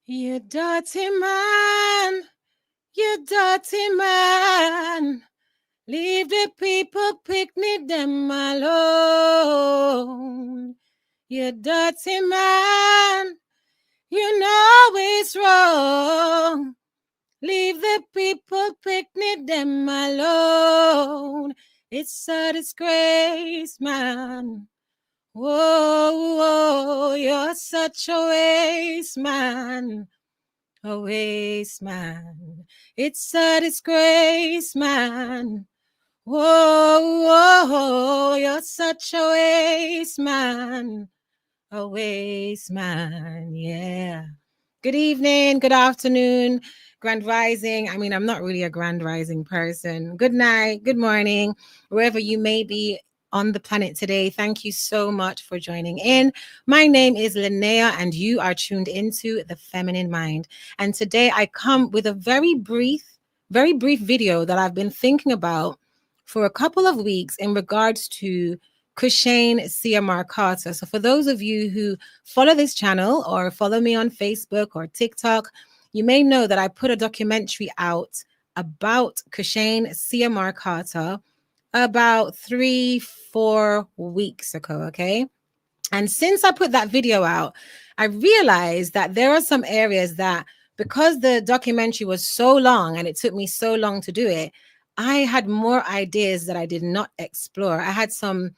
You dirty man, you dirty man. Leave the people picnic them alone. You dirty man, you know it's wrong. Leave the people picnic them alone. It's a disgrace, man. Whoa, whoa, you're such a waste man. A waste man. It's a disgrace, man. Whoa, whoa, you're such a waste man. A waste man, yeah. Good evening, good afternoon, grand rising. I mean, I'm not really a grand rising person. Good night, good morning, wherever you may be on the planet today. Thank you so much for joining in. My name is Linnea, and you are tuned into The Feminine Mind. And today I come with a very brief video that I've been thinking about for a couple of weeks in regards to Cushane CMR Carter. So for those of you who follow this channel or follow me on Facebook or TikTok, you may know that I put a documentary out about Cushane CMR Carter about 3-4 weeks ago, okay? And since I put that video out, I realized that there are some areas that, because the documentary was so long and it took me so long to do it, I had more ideas that I did not explore. I had some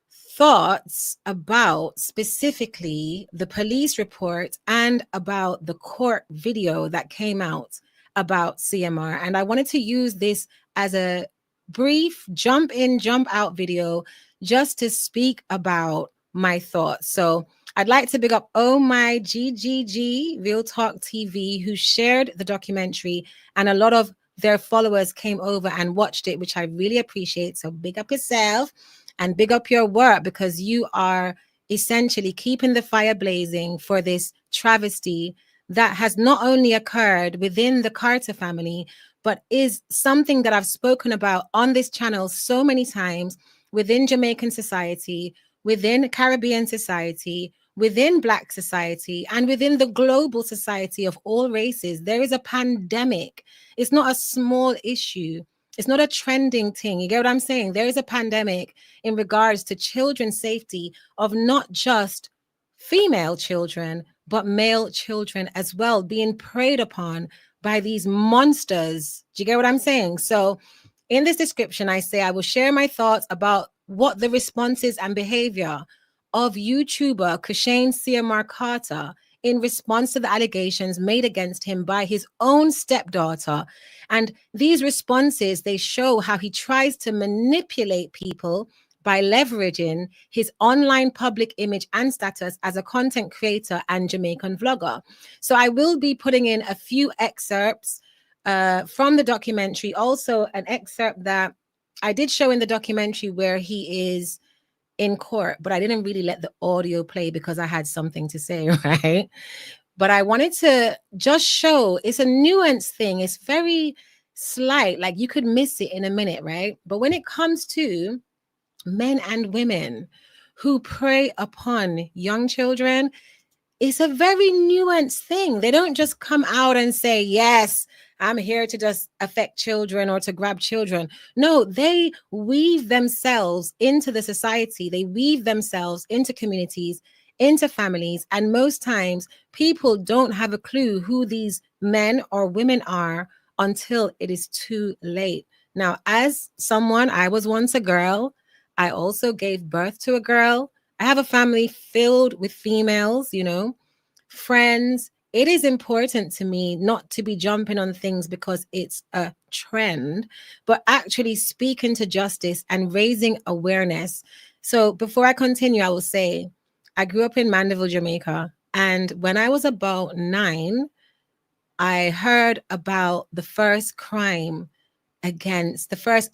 thoughts about specifically the police report and about the court video that came out about CMR. And I wanted to use this as a brief jump in, jump out video just to speak about my thoughts. So I'd like to big up Oh My GGG Real Talk TV, who shared the documentary, and a lot of their followers came over and watched it, which I really appreciate. So big up yourself and big up your work, because you are essentially keeping the fire blazing for this travesty that has not only occurred within the Carter family, but is something that I've spoken about on this channel so many times within Jamaican society, within Caribbean society, within Black society, and within the global society of all races. There is a pandemic. It's not a small issue. It's not a trending thing. You get what I'm saying? There is a pandemic in regards to children's safety of not just female children, but male children as well, being preyed upon by these monsters. Do you get what I'm saying? So in this description, I say I will share my thoughts about what the responses and behavior of YouTuber Cushane CMR Carter in response to the allegations made against him by his own stepdaughter. And these responses, they show how he tries to manipulate people by leveraging his online public image and status as a content creator and Jamaican vlogger. So I will be putting in a few excerpts from the documentary, also an excerpt that I did show in the documentary where he is in court, but I didn't really let the audio play because I had something to say, right? But I wanted to just show it's a nuanced thing. It's very slight, like you could miss it in a minute, right? But when it comes to men and women who prey upon young children, it's a very nuanced thing. They don't just come out and say, yes, I'm here to just affect children or to grab children. No, they weave themselves into the society. They weave themselves into communities, into families. And most times people don't have a clue who these men or women are until it is too late. Now, as someone, I was once a girl. I also gave birth to a girl. I have a family filled with females, you know, friends. It is important to me not to be jumping on things because it's a trend, but actually speaking to justice and raising awareness. So before I continue, I will say I grew up in Mandeville, Jamaica. And when I was about 9, I heard about the first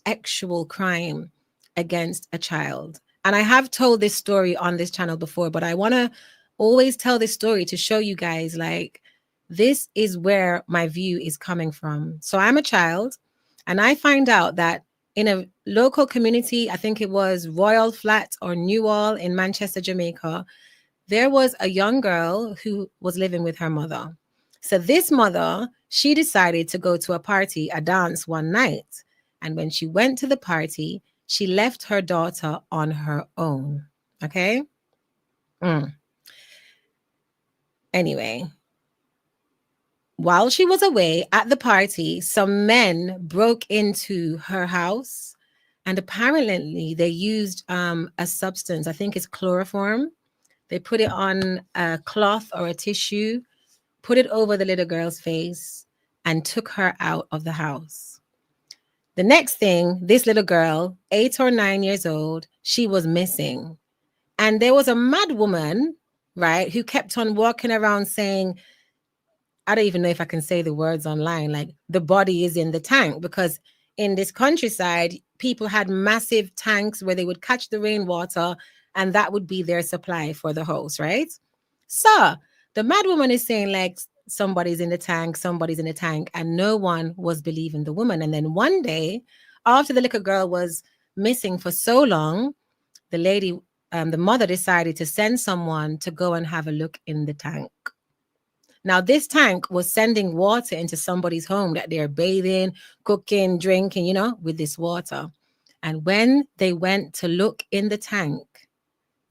actual crime against a child. And I have told this story on this channel before, but I want to always tell this story to show you guys, like, this is where my view is coming from. So I'm a child, and I find out that in a local community, I think it was Royal Flat or Newall in Manchester, Jamaica, there was a young girl who was living with her mother. So this mother, she decided to go to a party, a dance one night. And when she went to the party, she left her daughter on her own. Okay. Anyway, while she was away at the party, some men broke into her house, and apparently they used a substance, I think it's chloroform. They put it on a cloth or a tissue, put it over the little girl's face, and took her out of the house. The next thing, this little girl, 8 or 9 years old, she was missing. And there was a mad woman, right, who kept on walking around saying, I don't even know if I can say the words online, like the body is in the tank, because in this countryside, people had massive tanks where they would catch the rainwater and that would be their supply for the house, right? So the mad woman is saying like somebody's in the tank, and no one was believing the woman. And then one day, after the little girl was missing for so long, the lady, the mother decided to send someone to go and have a look in the tank. Now, this tank was sending water into somebody's home that they're bathing, cooking, drinking, you know, with this water. And when they went to look in the tank,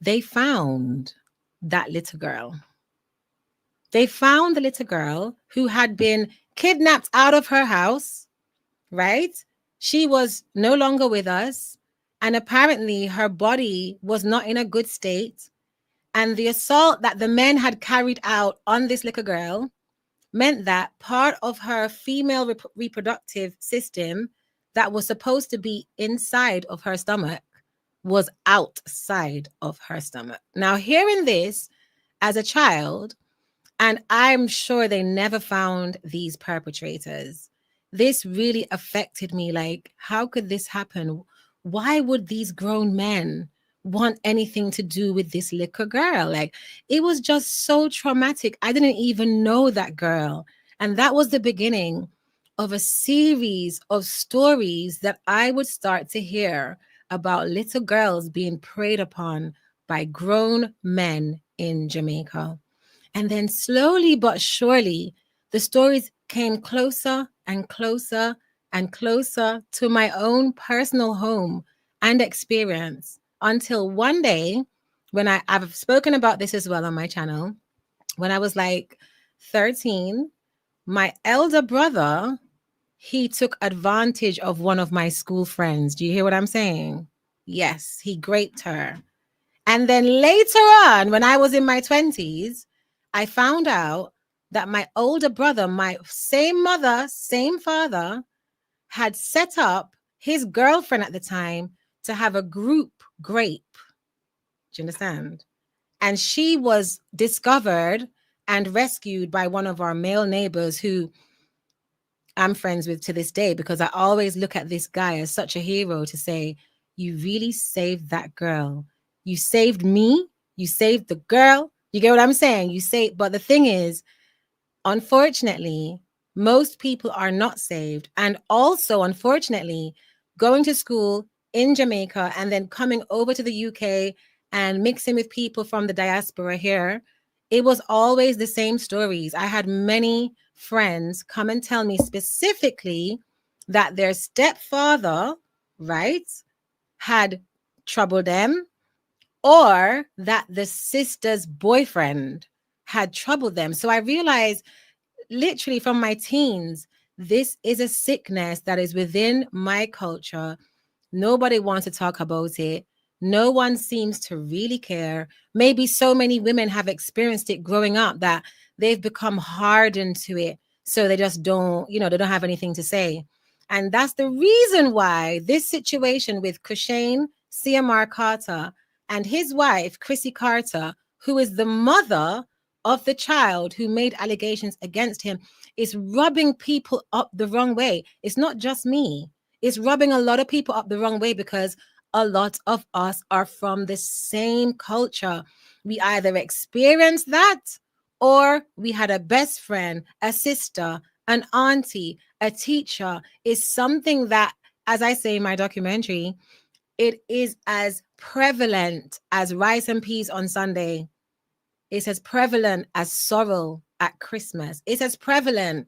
they found that little girl. They found the little girl who had been kidnapped out of her house, right? She was no longer with us. And apparently her body was not in a good state. And the assault that the men had carried out on this little girl meant that part of her female reproductive system that was supposed to be inside of her stomach was outside of her stomach. Now, hearing this as a child, and I'm sure they never found these perpetrators, this really affected me. Like, how could this happen? Why would these grown men want anything to do with this little girl? Like, it was just so traumatic. I didn't even know that girl. And that was the beginning of a series of stories that I would start to hear about little girls being preyed upon by grown men in Jamaica. And then slowly but surely, the stories came closer and closer and closer to my own personal home and experience, until one day, when I've spoken about this as well on my channel, when I was like 13, my elder brother, he took advantage of one of my school friends. Do you hear what I'm saying? Yes, he raped her. And then later on, when I was in my 20s, I found out that my older brother, my same mother, same father, had set up his girlfriend at the time to have a group rape. Do you understand? And she was discovered and rescued by one of our male neighbors who I'm friends with to this day, because I always look at this guy as such a hero to say, you really saved that girl. You saved me. You saved the girl. You get what I'm saying? You say, but the thing is, unfortunately, most people are not saved. And also, unfortunately, going to school in Jamaica and then coming over to the UK and mixing with people from the diaspora here, it was always the same stories. I had many friends come and tell me specifically that their stepfather, right, had troubled them, or that the sister's boyfriend had troubled them. So I realized literally from my teens, this is a sickness that is within my culture. Nobody wants to talk about it. No one seems to really care. Maybe so many women have experienced it growing up that they've become hardened to it. So they just don't, they don't have anything to say. And that's the reason why this situation with Cushane CMR Carter and his wife, Crissy Carter, who is the mother of the child who made allegations against him, is rubbing people up the wrong way. It's not just me. It's rubbing a lot of people up the wrong way, because a lot of us are from the same culture. We either experienced that, or we had a best friend, a sister, an auntie, a teacher. Is something that, as I say in my documentary, it is as prevalent as rice and peas on Sunday. It's as prevalent as sorrel at Christmas. It's as prevalent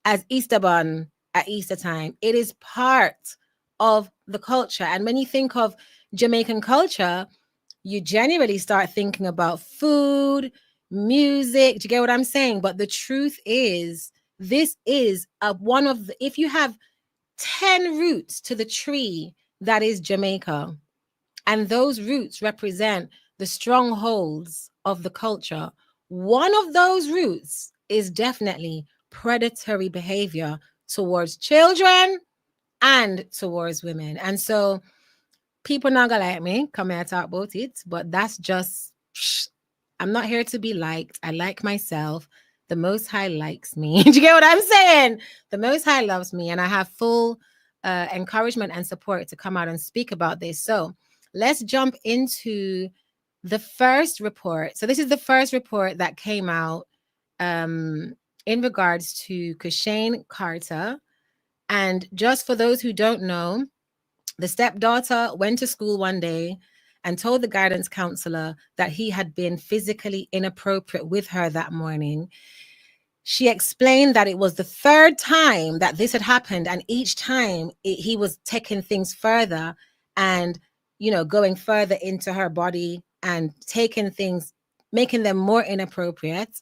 as Easter bun at Easter time. It is part of the culture. And when you think of Jamaican culture, you generally start thinking about food, music. Do you get what I'm saying? But the truth is, this is one of the, if you have 10 roots to the tree that is Jamaica, and those roots represent the strongholds of the culture, one of those roots is definitely predatory behavior towards children and towards women. And so people not gonna like me come here and talk about it, but that's just, I'm not here to be liked. I like myself. The Most High likes me. Do you get what I'm saying? The Most High loves me, and I have full encouragement and support to come out and speak about this. So let's jump into the first report. So this is the first report that came out in regards to Cushane Carter. And just for those who don't know, the stepdaughter went to school one day and told the guidance counselor that he had been physically inappropriate with her that morning. She explained that it was the third time that this had happened, and each time he was taking things further and, you know, going further into her body and taking things, making them more inappropriate.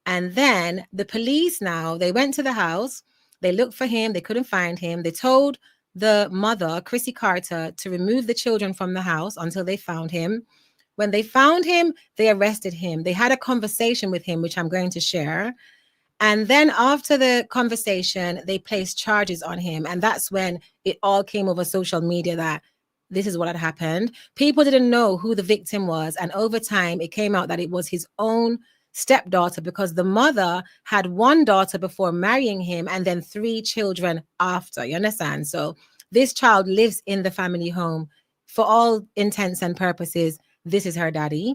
And then the police now, they went to the house, they looked for him, they couldn't find him. They told the mother, Crissy Carter, to remove the children from the house until they found him. When they found him, they arrested him. They had a conversation with him, which I'm going to share. And then after the conversation, they placed charges on him. And that's when it all came over social media that this is what had happened. People didn't know who the victim was. And over time, it came out that it was his own stepdaughter, because the mother had one daughter before marrying him and then 3 children after. You understand? So this child lives in the family home. For all intents and purposes, this is her daddy.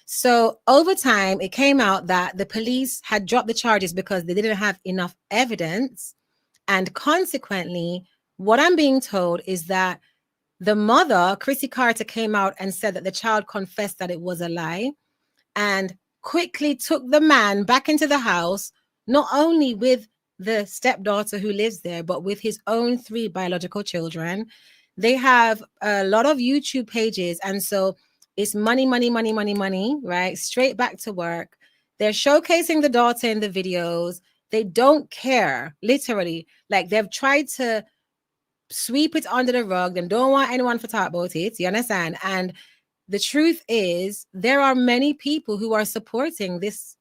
So over time, it came out that the police had dropped the charges because they didn't have enough evidence. And consequently, what I'm being told is that the mother, Crissy Carter, came out and said that the child confessed that it was a lie and quickly took the man back into the house, not only with the stepdaughter who lives there, but with his own 3 biological children. They have a lot of YouTube pages. And so it's money, money, money, money, money, right? Straight back to work. They're showcasing the daughter in the videos. They don't care, literally. Like, they've tried to sweep it under the rug. They don't want anyone to talk about it. You understand? And the truth is, there are many people who are supporting this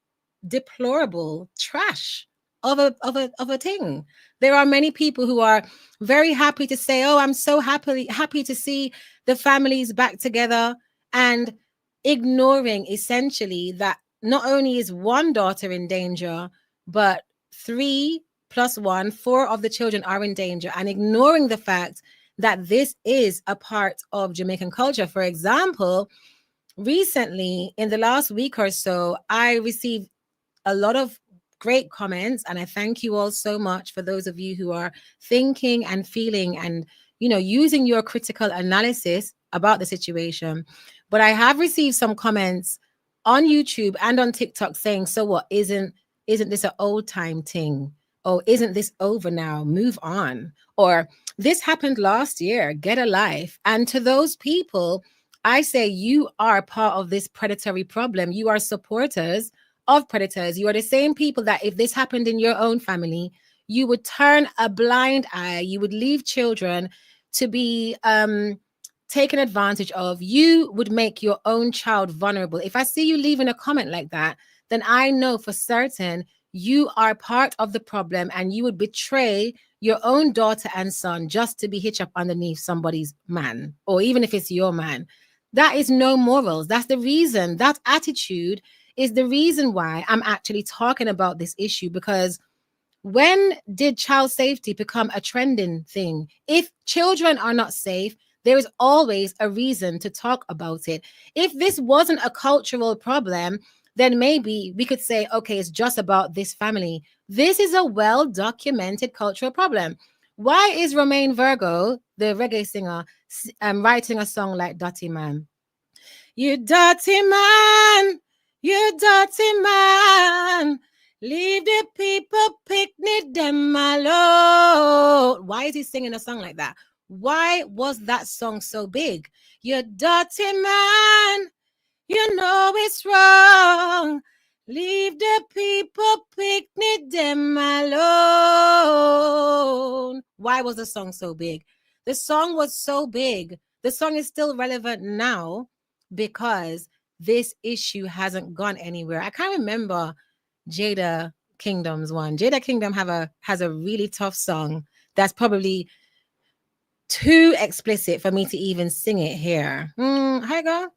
deplorable trash of a thing. There are many people who are very happy to say, "Oh, I'm so happy to see the families back together," and ignoring essentially that not only is one daughter in danger, but 3 plus 1, 4 of the children are in danger, and ignoring the fact that this is a part of Jamaican culture. For example, recently, in the last week or so, I received a lot of great comments, and I thank you all so much for those of you who are thinking and feeling and, you know, using your critical analysis about the situation. But I have received some comments on YouTube and on TikTok saying, "So what, isn't this an old time thing? Oh, isn't this over now? Move on." Or, "This happened last year, get a life." And to those people, I say, you are part of this predatory problem. You are supporters of predators. You are the same people that if this happened in your own family, you would turn a blind eye. You would leave children to be taken advantage of. You would make your own child vulnerable. If I see you leaving a comment like that, then I know for certain you are part of the problem, and you would betray your own daughter and son just to be hitched up underneath somebody's man, or even if it's your man. That is no morals. That's the reason. That attitude is the reason why I'm actually talking about this issue, because when did child safety become a trending thing? If children are not safe, there is always a reason to talk about it. If this wasn't a cultural problem, then maybe we could say, okay, it's just about this family. This is a well-documented cultural problem. Why is Romain Virgo, the reggae singer, writing a song like Dirty Man? You dirty man, you dirty man, Leave the people picnic them alone. Why is he singing a song like that? Why was that song so big? You dirty man, you know it's wrong. Leave the people picnic them alone. Why was the song so big? The song was so big. The song is still relevant now because this issue hasn't gone anywhere. I can't remember Jada Kingdom's one. Jada Kingdom has a really tough song that's probably too explicit for me to even sing it here. How you go?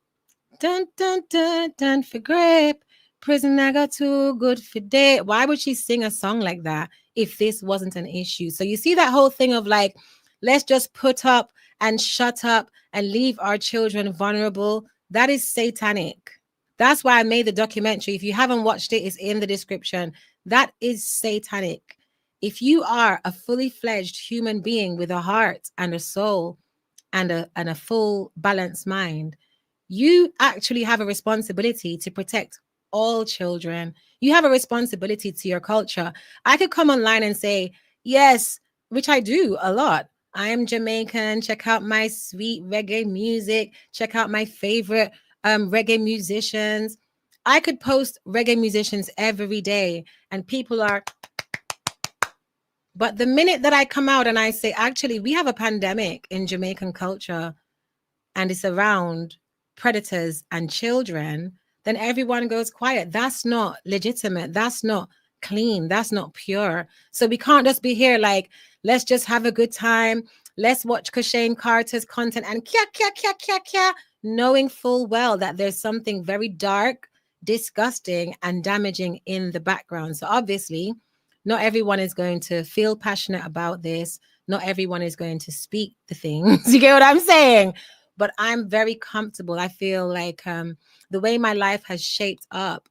Dun dun dun dun for grape. Prison I got too good for day. Why would she sing a song like that if this wasn't an issue? So you see that whole thing of like, let's just put up and shut up and leave our children vulnerable. That is satanic. That's why I made the documentary. If you haven't watched it, it's in the description. That is satanic. If you are a fully fledged human being with a heart and a soul and a full balanced mind, you actually have a responsibility to protect all children. You have a responsibility to your culture. I could come online and say, yes, which I do a lot. I am Jamaican. Check out my sweet reggae music. Check out my favorite reggae musicians. I could post reggae musicians every day and people are... But the minute that I come out and I say, actually, we have a pandemic in Jamaican culture and it's around predators and children, then everyone goes quiet. That's not legitimate. That's not clean. That's not pure. So we can't just be here like, let's just have a good time. Let's watch Cushane Carter's content and kya, kya, kya, kya, kya, knowing full well that there's something very dark, disgusting, and damaging in the background. So obviously, not everyone is going to feel passionate about this. Not everyone is going to speak the things. You get what I'm saying? But I'm very comfortable. I feel like the way my life has shaped up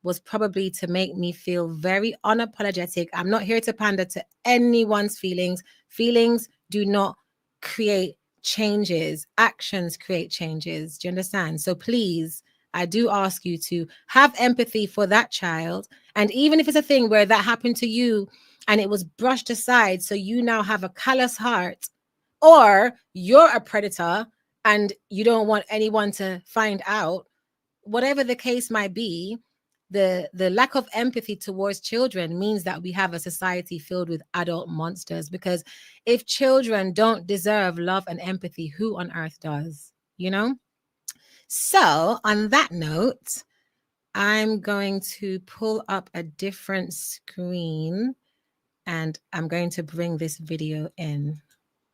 was probably to make me feel very unapologetic. I'm not here to pander to anyone's feelings. Feelings do not create changes. Actions create changes. Do you understand? So please, I do ask you to have empathy for that child. And even if it's a thing where that happened to you and it was brushed aside, so you now have a callous heart, or you're a predator and you don't want anyone to find out, whatever the case might be, the lack of empathy towards children means that we have a society filled with adult monsters. Because if children don't deserve love and empathy, who on earth does? You know? So on that note, I'm going to pull up a different screen and I'm going to bring this video in.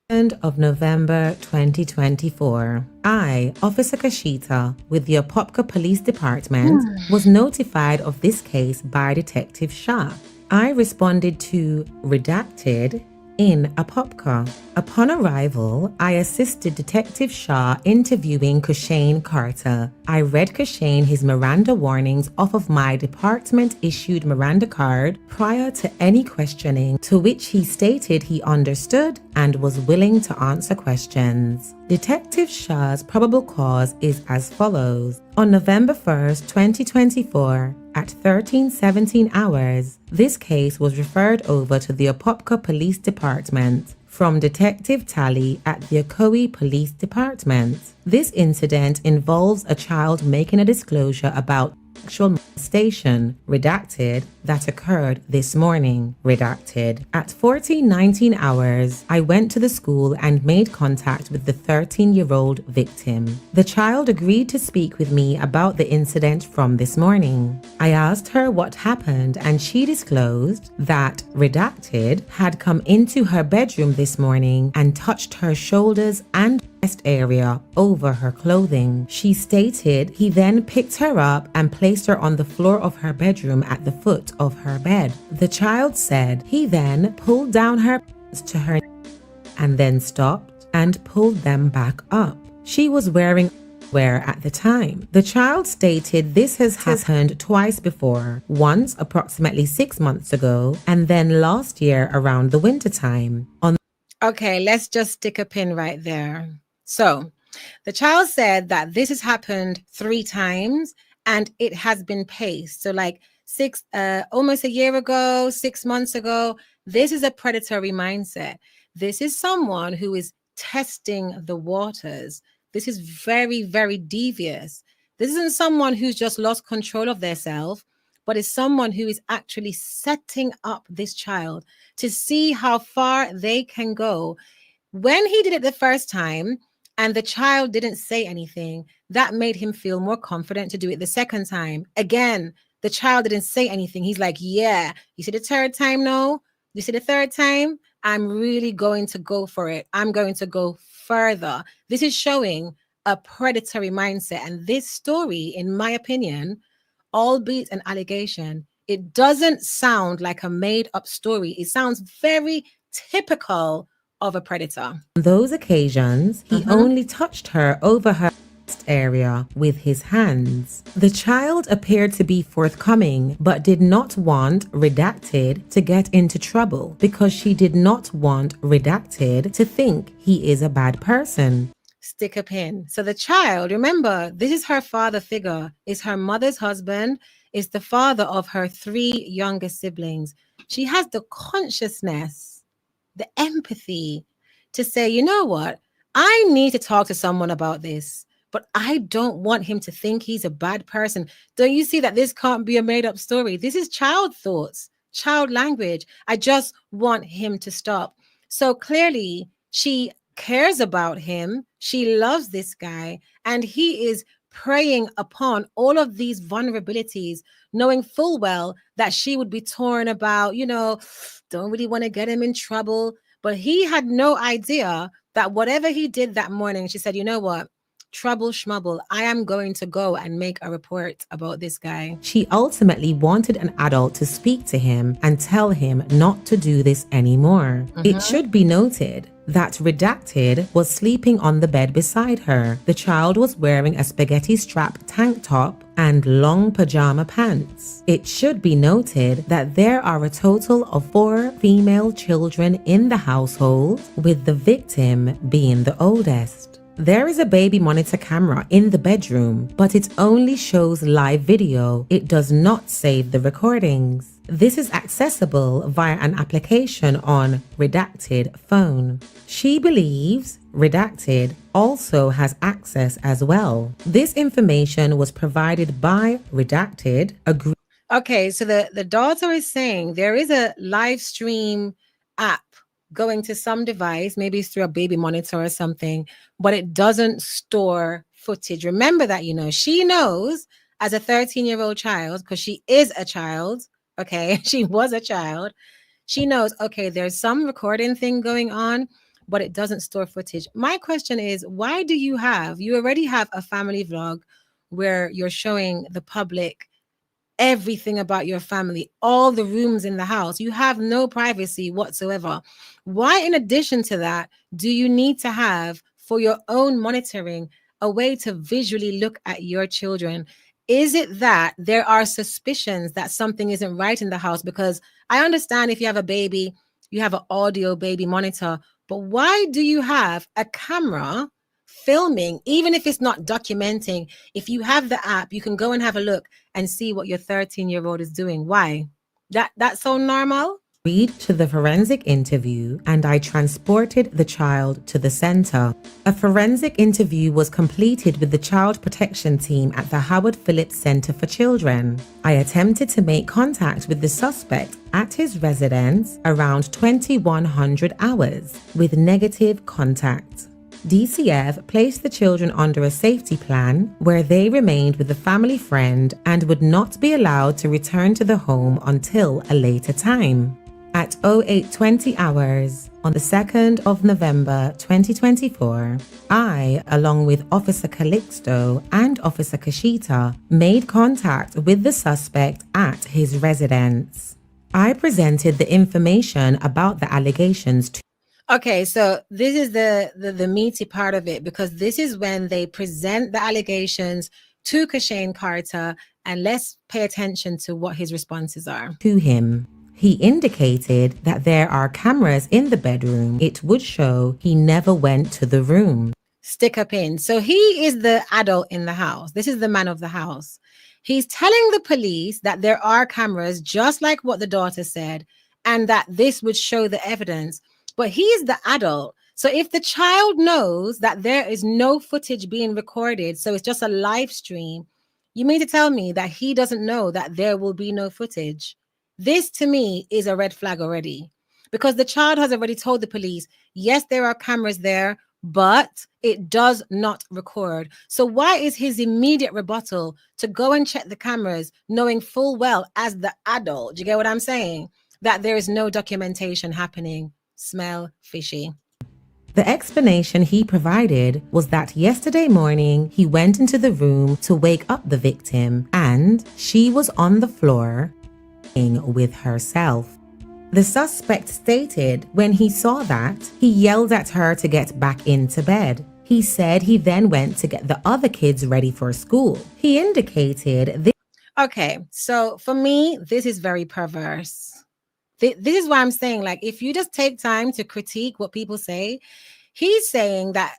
Of November 2024, I, Officer Kashita, with the Apopka Police Department, was notified of this case by Detective Shah. I responded to Redacted in Apopka. Upon arrival, I assisted Detective Shah interviewing Cushane Carter. I read Cushane his Miranda warnings off of my department-issued Miranda card prior to any questioning, to which he stated he understood and was willing to answer questions. Detective Shah's probable cause is as follows. On November 1st, 2024, at 13:17 hours, this case was referred over to the Apopka Police Department from Detective Tally at the Ocoee Police Department. This incident involves a child making a disclosure about sexual molestation, redacted, that occurred this morning, redacted. At 14:19 hours, I went to the school and made contact with the 13-year-old victim. The child agreed to speak with me about the incident from this morning. I asked her what happened and she disclosed that redacted had come into her bedroom this morning and touched her shoulders and breast area over her clothing. She stated he then picked her up and placed her on the floor of her bedroom at the foot of her bed. The child said he then pulled down her pants to her and then stopped and pulled them back up. She was wearing underwear at the time. The child stated this has happened twice before, once approximately 6 months ago and then last year around the winter time. Okay, let's just stick a pin right there. So the child said that this has happened 3 times and it has been paced. So like almost a year ago, 6 months ago. This is a predatory mindset. This is someone who is testing the waters. This is very, very devious. This isn't someone who's just lost control of their self, but is someone who is actually setting up this child to see how far they can go. When he did it the first time and the child didn't say anything, that made him feel more confident to do it the second time. Again, the child didn't say anything. He's like, yeah, you see the third time now? You see the third time? I'm really going to go for it. I'm going to go further. This is showing a predatory mindset. And this story, in my opinion, albeit an allegation, it doesn't sound like a made up story. It sounds very typical of a predator. On those occasions, he only touched her over her area with his hands. The child appeared to be forthcoming, but did not want redacted to get into trouble because she did not want redacted to think he is a bad person. Stick a pin. So the child, remember, this is her father figure, is her mother's husband, is the father of her 3 younger siblings. She has the consciousness, the empathy to say, you know what? I need to talk to someone about this, but I don't want him to think he's a bad person. Don't you see that this can't be a made up story? This is child thoughts, child language. I just want him to stop. So clearly she cares about him. She loves this guy, and he is preying upon all of these vulnerabilities, knowing full well that she would be torn about, don't really want to get him in trouble. But he had no idea that whatever he did that morning, she said, you know what? Trouble schmubble. I am going to go and make a report about this guy. She ultimately wanted an adult to speak to him and tell him not to do this anymore. It should be noted that redacted was sleeping on the bed beside her. The child was wearing a spaghetti strap tank top and long pajama pants. It should be noted that there are a total of 4 female children in the household, with the victim being the oldest. There is a baby monitor camera in the bedroom, but it only shows live video. It does not save the recordings. This is accessible via an application on Redacted phone. She believes Redacted also has access as well. This information was provided by Redacted. Okay, so the daughter is saying there is a live stream app going to some device, maybe it's through a baby monitor or something, but it doesn't store footage. Remember that, she knows as a 13-year-old child, because she is a child, okay, she was a child, she knows, okay, there's some recording thing going on, but it doesn't store footage. My question is, why do you already have a family vlog where you're showing the public everything about your family, all the rooms in the house. You have no privacy whatsoever. Why, in addition to that, do you need to have, for your own monitoring, a way to visually look at your children? Is it that there are suspicions that something isn't right in the house? Because I understand if you have a baby, you have an audio baby monitor, but why do you have a camera filming, even if it's not documenting? If you have the app, you can go and have a look and see what your 13-year-old is doing. Why? That's so normal? Agreed to the forensic interview, and I transported the child to the center. A forensic interview was completed with the child protection team at the Howard Phillips Center for Children. I attempted to make contact with the suspect at his residence around 2100 hours with negative contact. DCF placed the children under a safety plan where they remained with a family friend and would not be allowed to return to the home until a later time. At 0820 hours on the 2nd of November 2024, I, along with Officer Calixto and Officer Kashita, made contact with the suspect at his residence. I presented the information about the allegations to Okay, so this is the meaty part of it, because this is when they present the allegations to Cushane Carter, and let's pay attention to what his responses are. To him. He indicated that there are cameras in the bedroom. It would show he never went to the room. Stick a pin. So he is the adult in the house. This is the man of the house. He's telling the police that there are cameras, just like what the daughter said, and that this would show the evidence. But he's the adult. So if the child knows that there is no footage being recorded, so it's just a live stream, you mean to tell me that he doesn't know that there will be no footage? This to me is a red flag already, because the child has already told the police, yes, there are cameras there, but it does not record. So why is his immediate rebuttal to go and check the cameras, knowing full well as the adult, do you get what I'm saying, that there is no documentation happening? Smell fishy. The explanation he provided was that yesterday morning he went into the room to wake up the victim and she was on the floor with herself. The suspect stated when he saw that, he yelled at her to get back into bed. He said he then went to get the other kids ready for school. He indicated this. Okay, so for me, this is very perverse. This is why I'm saying, like, if you just take time to critique what people say, he's saying that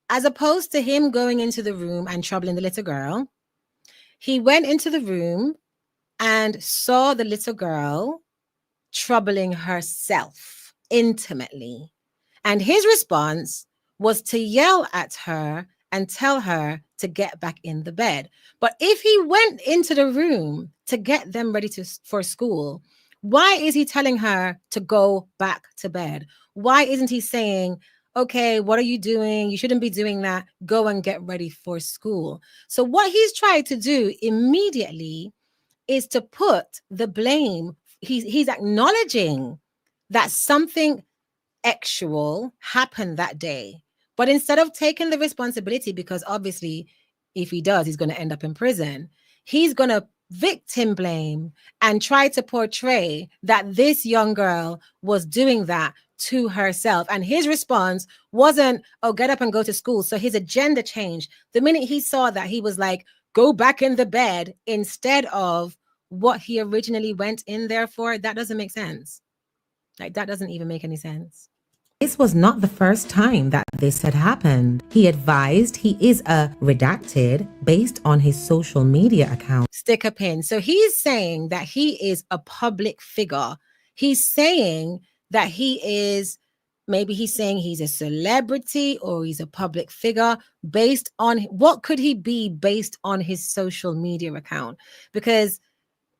as opposed to him going into the room and troubling the little girl, he went into the room and saw the little girl troubling herself intimately. And his response was to yell at her and tell her to get back in the bed. But if he went into the room to get them ready for school, why is he telling her to go back to bed? Why isn't he saying, okay, what are you doing? You shouldn't be doing that. Go and get ready for school. So what he's trying to do immediately is to put the blame. He's acknowledging that something actual happened that day. But instead of taking the responsibility, because obviously if he does, he's going to end up in prison, he's going to victim blame and try to portray that this young girl was doing that to herself. And his response wasn't, oh, get up and go to school. So his agenda changed. The minute he saw that, he was like, go back in the bed, instead of what he originally went in there for. That doesn't make sense. Like, that doesn't even make any sense. This was not the first time that this had happened. He advised he is a redacted based on his social media account. Stick a pin. So he's saying that he is a public figure. He's saying that he is, maybe he's saying he's a celebrity or he's a public figure based on, what could he be based on his social media account? Because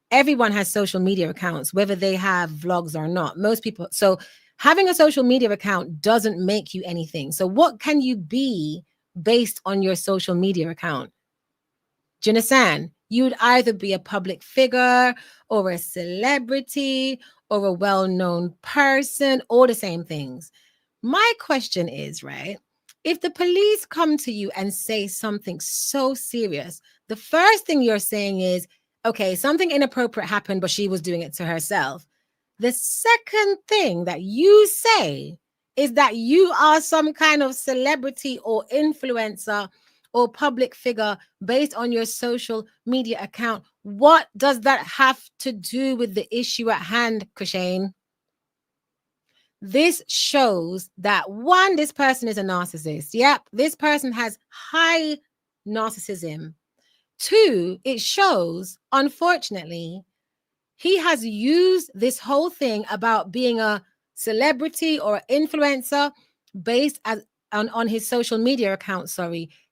everyone has social media accounts, whether they have vlogs or not. Most people. So having a social media account doesn't make you anything. So what can you be based on your social media account? Do you understand? You'd either be a public figure or a celebrity or a well-known person, or the same things. My question is, right, if the police come to you and say something so serious, the first thing you're saying is, okay, something inappropriate happened, but she was doing it to herself. The second thing that you say is that you are some kind of celebrity or influencer or public figure based on your social media account. What does that have to do with the issue at hand, Cushane? This shows that, one, this person is a narcissist. Yep, this person has high narcissism. Two, it shows, unfortunately, he has used this whole thing about being a celebrity or influencer based on his social media account.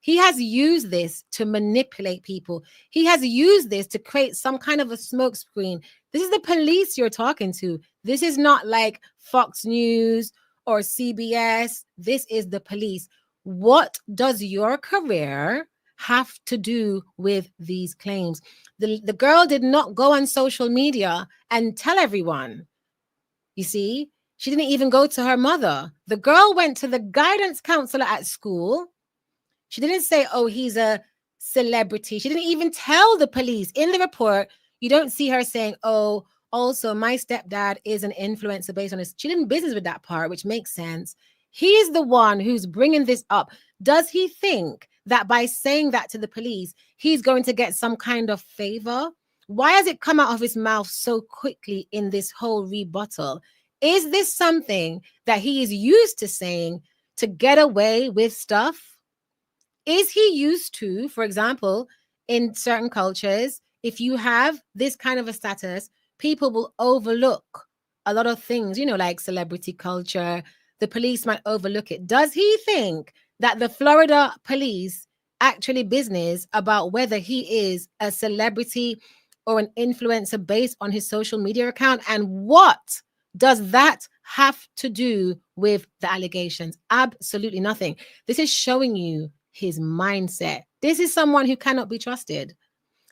He has used this to manipulate people. He has used this to create some kind of a smokescreen. This is the police you're talking to. This is not like Fox News or CBS. This is the police. What does your career have to do with these claims? The girl did not go on social media and tell everyone. You see, she didn't even go to her mother. The girl went to the guidance counselor at school. She didn't say, oh, he's a celebrity. She didn't even tell the police. In the report, you don't see her saying, oh, also my stepdad is an influencer based on this. She didn't business with that part, which makes sense. He's the one who's bringing this up. Does he think that by saying that to the police, he's going to get some kind of favor? Why has it come out of his mouth so quickly in this whole rebuttal? Is this something that he is used to saying to get away with stuff? Is he used to, for example, in certain cultures, if you have this kind of a status, people will overlook a lot of things, you know, like celebrity culture. The police might overlook it. Does he think that the Florida police actually business about whether he is a celebrity or an influencer based on his social media account? And what does that have to do with the allegations? Absolutely nothing. This is showing you his mindset. This is someone who cannot be trusted.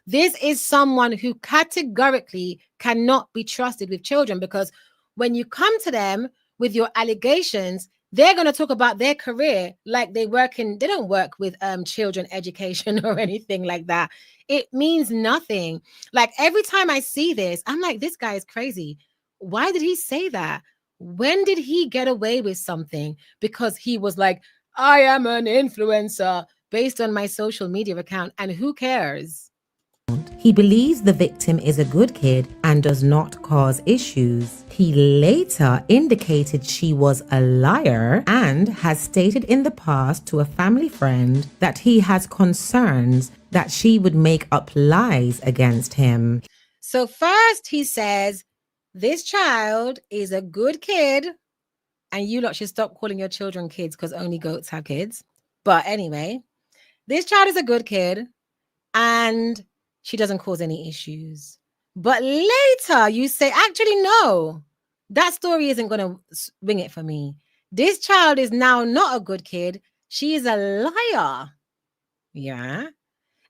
This is someone who categorically cannot be trusted with children, because when you come to them with your allegations, they're going to talk about their career like they don't work with children education or anything like that. It means nothing. Like every time I see this, I'm like, this guy is crazy. Why did he say that? When did he get away with something? Because he was like, I am an influencer based on my social media account, and who cares? He believes the victim is a good kid and does not cause issues. He later indicated she was a liar and has stated in the past to a family friend that he has concerns that she would make up lies against him. So first he says, this child is a good kid, and you lot should stop calling your children kids because only goats have kids. But anyway, this child is a good kid and she doesn't cause any issues. But later you say, actually, no, that story isn't going to wing it for me. This child is now not a good kid. She is a liar. Yeah.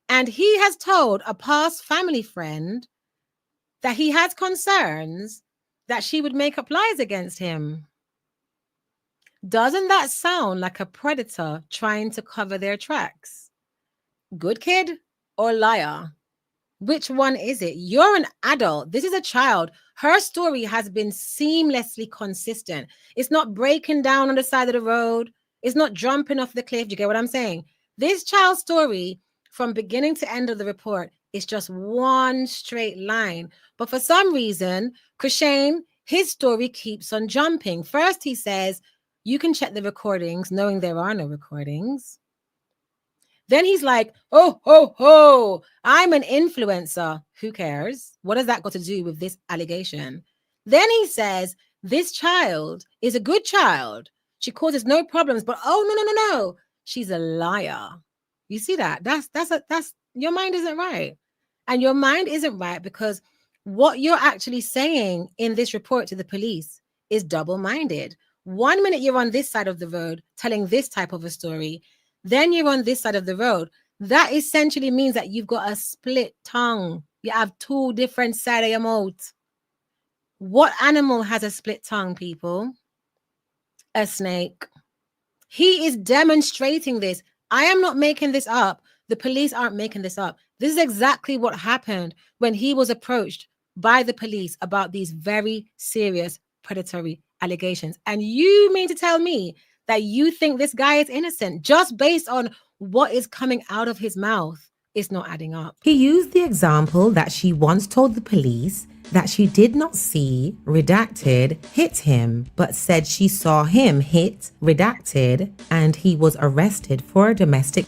And he has told a past family friend that he has concerns that she would make up lies against him. Doesn't that sound like a predator trying to cover their tracks? Good kid or liar? Which one is it? You're an adult. This is a child. Her story has been seamlessly consistent. It's not breaking down on the side of the road. It's not jumping off the cliff. Do you get what I'm saying? This child's story from beginning to end of the report is just one straight line. But for some reason, Cushane, his story keeps on jumping. First, he says, you can check the recordings, knowing there are no recordings. Then he's like, oh, ho, ho, I'm an influencer. Who cares? What has that got to do with this allegation? Then he says, this child is a good child. She causes no problems, but oh, no. She's a liar. You see that? That's your mind isn't right. And your mind isn't right because what you're actually saying in this report to the police is double-minded. 1 minute you're on this side of the road telling this type of a story. Then you're on this side of the road. That essentially means that you've got a split tongue. You have two different sides of your mouth. What animal has a split tongue, people? A snake. He is demonstrating this. I am not making this up. The police aren't making this up. This is exactly what happened when he was approached by the police about these very serious predatory allegations. And you mean to tell me that you think this guy is innocent just based on what is coming out of his mouth? It's not adding up. He used the example that she once told the police that she did not see, redacted, hit him, but said she saw him hit, redacted, and he was arrested for domestic.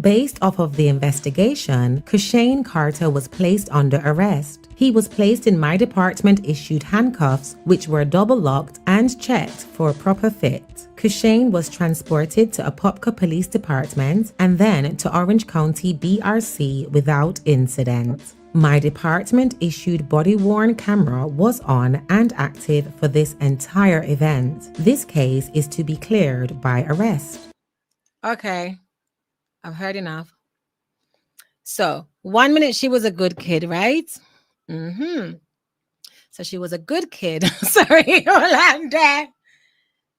Based off of the investigation, Cushane Carter was placed under arrest. He was placed in my department issued handcuffs, which were double locked and checked for proper fit. Cushane was transported to Apopka Police Department and then to Orange County BRC without incident. My department issued body-worn camera was on and active for this entire event. This case is to be cleared by arrest. Okay, I've heard enough. So 1 minute she was a good kid, right? So she was a good kid. Sorry, Orlando.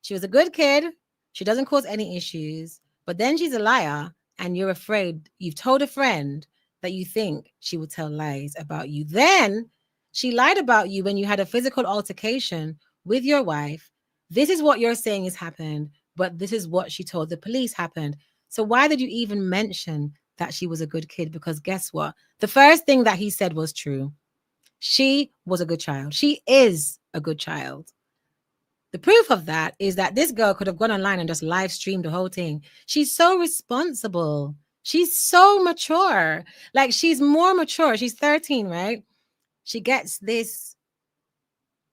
She was a good kid. She doesn't cause any issues. But then she's a liar, and you're afraid. You've told a friend that you think she will tell lies about you. Then she lied about you when you had a physical altercation with your wife. This is what you're saying has happened, but this is what she told the police happened. So why did you even mention that she was a good kid? Because guess what? The first thing that he said was true. She was a good child. She is a good child. The proof of that is that this girl could have gone online and just live streamed the whole thing. She's so responsible. She's so mature. Like, she's more mature. She's 13, right? She gets this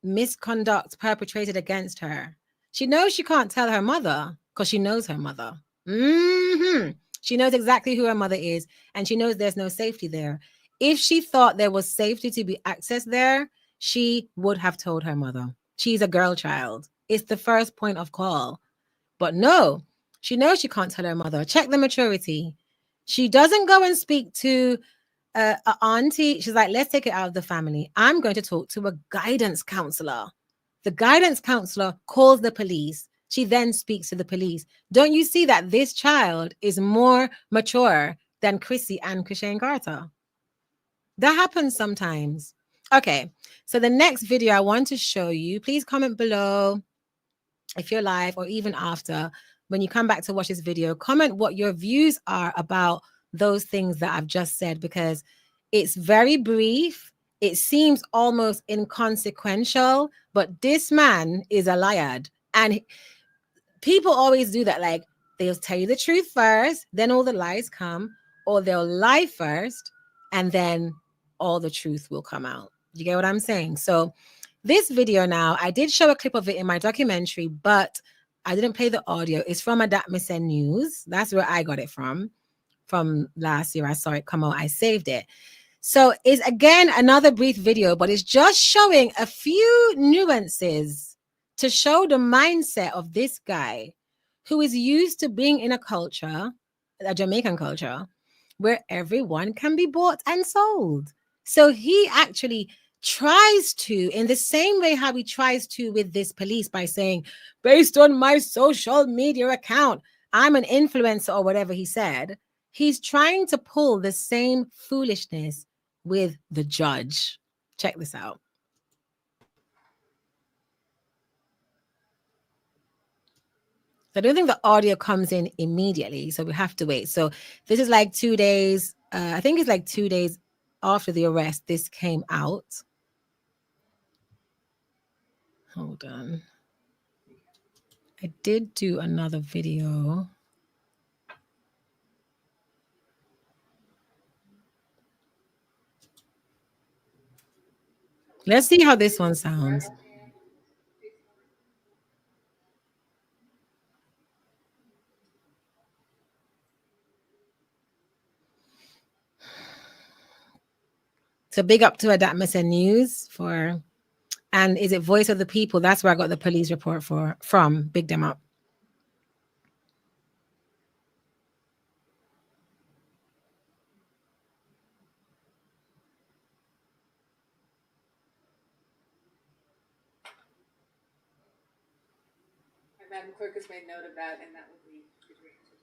misconduct perpetrated against her. She knows she can't tell her mother because she knows her mother. She knows exactly who her mother is, and she knows there's no safety there. If she thought there was safety to be accessed there, she would have told her mother. She's a girl child. It's the first point of call. But no, she knows she can't tell her mother. Check the maturity. She doesn't go and speak to an auntie. She's like, let's take it out of the family. I'm going to talk to a guidance counselor. The guidance counselor calls the police. She then speaks to the police. Don't you see that this child is more mature than Crissy and Cushane Carter? That happens sometimes. Okay, so the next video I want to show you, please comment below if you're live or even after. When you come back to watch this video, comment what your views are about those things that I've just said, because it's very brief. It seems almost inconsequential, but this man is a liar. And people always do that. Like, they'll tell you the truth first, then all the lies come, or they'll lie first, and then all the truth will come out. You get what I'm saying? So this video now, I did show a clip of it in my documentary, but I didn't play the audio. It's from Adatmisen News. That's where I got it from last year. I saw it come out. I saved it. So it's, again, another brief video, but it's just showing a few nuances to show the mindset of this guy who is used to being in a culture, a Jamaican culture, where everyone can be bought and sold. So he actually tries to, in the same way how he tries to with this police, by saying, based on my social media account, I'm an influencer, or whatever he said. He's trying to pull the same foolishness with the judge. Check this out. I don't think the audio comes in immediately, so we have to wait. So this is like 2 days. I think it's like 2 days after the arrest. This came out. Hold on. I did do another video. Let's see how this one sounds. So big up to Adatmisen News for, and is it Voice of the People? That's where I got the police report from. Big them up. Madam Clerk has made note of that, and that will be granted.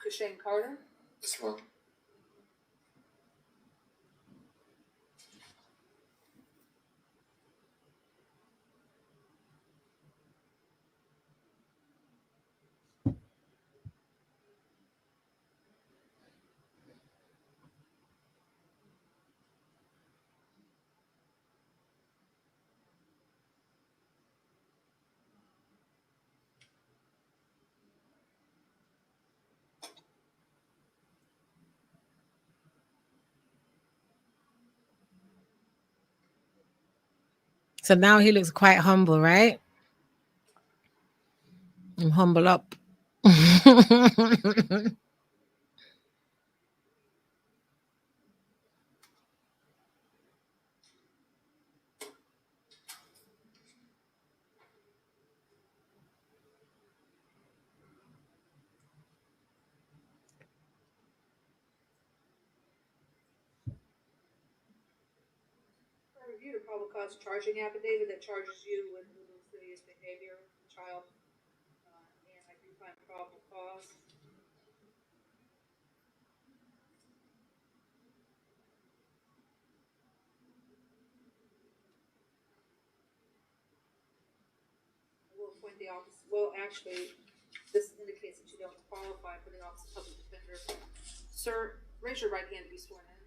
Cushane Carter? Yes, ma'am. So now he looks quite humble, right? I'm humble up. Review the probable cause charging affidavit that charges you with lascivious behavior of the child, and I do find probable cause. I will appoint the office. Well, actually, this indicates that you don't qualify for the office of public defender. Sir, raise your right hand to be sworn in.